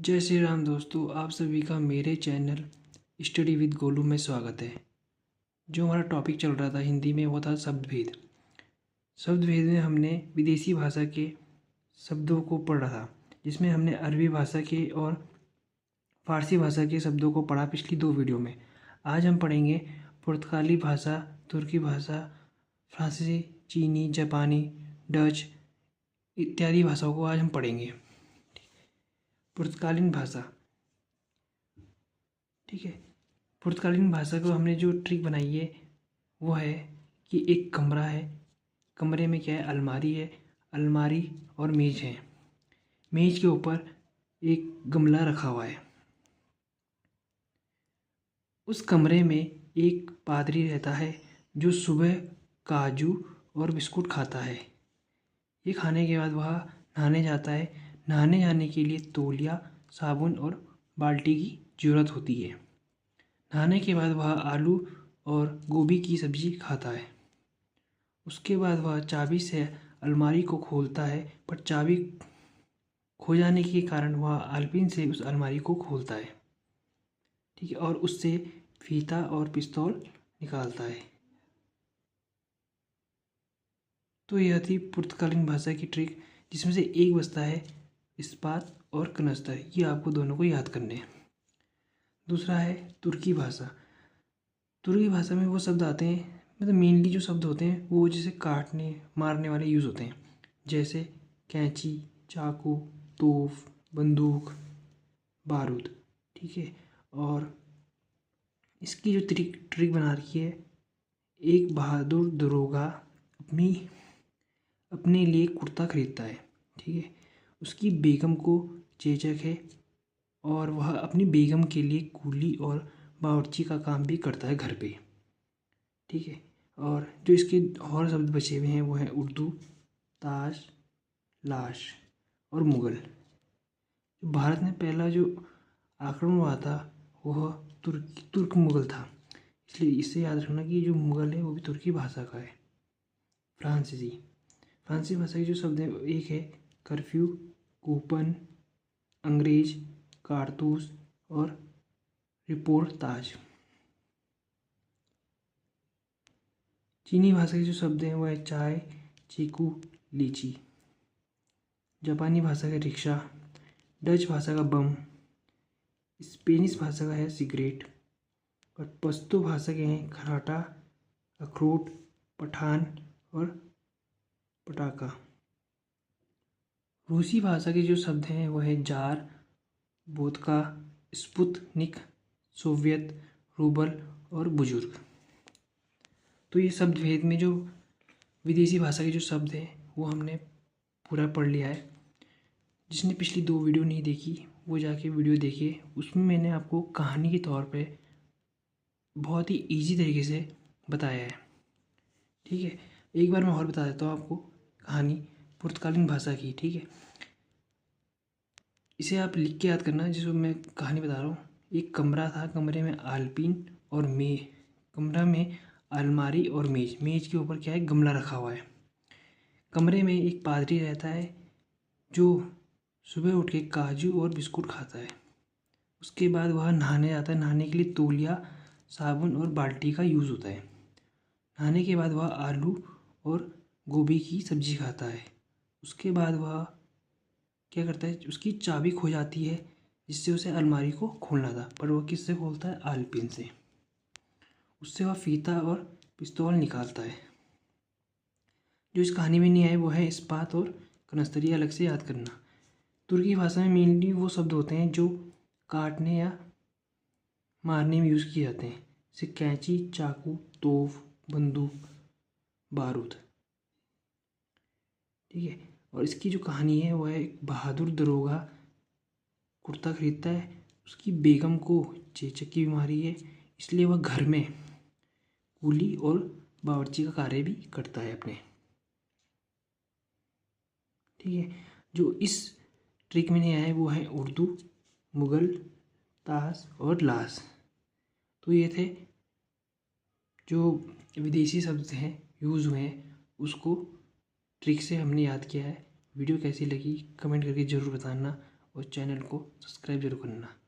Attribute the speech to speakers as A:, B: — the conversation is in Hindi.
A: जय श्री राम दोस्तों, आप सभी का मेरे चैनल स्टडी विद गोलू में स्वागत है। जो हमारा टॉपिक चल रहा था हिंदी में वो था शब्दभेद। शब्दभेद में हमने विदेशी भाषा के शब्दों को पढ़ा था, जिसमें हमने अरबी भाषा के और फारसी भाषा के शब्दों को पढ़ा पिछली 2 वीडियो में। आज हम पढ़ेंगे पुर्तगाली भाषा, तुर्की भाषा, फ्रांसीसी, चीनी, जापानी, डच इत्यादि भाषाओं को आज हम पढ़ेंगे। पुर्तगाली भाषा, ठीक है। पुर्तगाली भाषा को हमने जो ट्रिक बनाई है वो है कि एक कमरा है, कमरे में क्या है, अलमारी है, अलमारी और मेज़ है। मेज़ के ऊपर एक गमला रखा हुआ है। उस कमरे में एक पादरी रहता है जो सुबह काजू और बिस्कुट खाता है। ये खाने के बाद वह नहाने जाता है। नहाने जाने के लिए तौलिया, साबुन और बाल्टी की ज़रूरत होती है। नहाने के बाद वह आलू और गोभी की सब्ज़ी खाता है। उसके बाद वह चाबी से अलमारी को खोलता है, पर चाबी खो जाने के कारण वह आलपीन से उस अलमारी को खोलता है, ठीक है, और उससे फीता और पिस्तौल निकालता है। तो यह थी पुर्तगाली भाषा की ट्रिक, जिसमें से एक बचता है इस्पात और कनस्तर। ये आपको दोनों को याद करने हैं। दूसरा है तुर्की भाषा। तुर्की भाषा में वो शब्द आते हैं, मतलब मेनली जो शब्द होते हैं वो जैसे काटने मारने वाले यूज़ होते हैं, जैसे कैंची, चाकू, तोप, बंदूक, बारूद, ठीक है। और इसकी जो ट्रिक बना रखी है, एक बहादुर दरोगा अपने लिए कुर्ता खरीदता है, ठीक है। उसकी बेगम को चेचक है और वह अपनी बेगम के लिए कूली और बावर्ची का काम भी करता है घर पे, ठीक है। और जो इसके और शब्द बचे हुए हैं वो हैं उर्दू, ताज, लाश और मुग़ल। भारत में पहला जो आक्रमण हुआ था वह तुर्क मुग़ल था, इसलिए इससे याद रखना कि जो मुग़ल है वो भी तुर्की भाषा का है। फ्रांसीसी भाषा के जो शब्द हैं, एक है कर्फ्यू, कूपन, अंग्रेज, कारतूस और रिपोर्ताज। चीनी भाषा के जो शब्द हैं वो है चाय, चीकू, लीची। जापानी भाषा का रिक्शा, डच भाषा का बम, स्पेनिश भाषा का है सिगरेट, और पश्तो भाषा के हैं खराटा, अखरोट, पठान और पटाखा। रूसी भाषा के जो शब्द हैं वो है jar, vodka, Sputnik, Soviet, rouble और बुजुर्ग। तो ये शब्द भेद में जो विदेशी भाषा के जो शब्द हैं वो हमने पूरा पढ़ लिया है। जिसने पिछली 2 वीडियो नहीं देखी वो जाके वीडियो देखिए। उसमें मैंने आपको कहानी के तौर पे बहुत ही इजी तरीके से बताया है, ठीक है। एक बार मैं और बता देता हूँ आपको कहानी पुर्तगाली भाषा की, ठीक है। इसे आप लिख के याद करना जिसमें मैं कहानी बता रहा हूँ। एक कमरा था, कमरे में आलपीन और कमरा में अलमारी और मेज के ऊपर क्या है, गमला रखा हुआ है। कमरे में एक पादरी रहता है जो सुबह उठ के काजू और बिस्कुट खाता है। उसके बाद वह नहाने जाता है। नहाने के लिए तौलिया, साबुन और बाल्टी का यूज़ होता है। नहाने के बाद वह आलू और गोभी की सब्ज़ी खाता है। उसके बाद वह क्या करता है, उसकी चाबी खो जाती है, जिससे उसे अलमारी को खोलना था, पर वह किससे खोलता है, आलपीन से। उससे वह फीता और पिस्तौल निकालता है। जो इस कहानी में नहीं आए वो है इस्पात और कनस्तरी, अलग से याद करना। तुर्की भाषा में मेनली वो शब्द होते हैं जो काटने या मारने में यूज़ किए जाते हैं, जैसे कैंची, चाकू, तोप, बंदूक, बारूद, ठीक है। और इसकी जो कहानी है वो है एक बहादुर दरोगा कुर्ता खरीदता है। उसकी बेगम को चेचक की बीमारी है, इसलिए वह घर में कूली और बावर्ची का कार्य भी करता है अपने, ठीक है। जो इस ट्रिक में नहीं आया है वो है उर्दू, मुग़ल, ताश और लाश। तो ये थे जो विदेशी शब्द हैं यूज़ हुए हैं, उसको ट्रिक से हमने याद किया है। वीडियो कैसी लगी कमेंट करके ज़रूर बताना, और चैनल को सब्सक्राइब जरूर करना।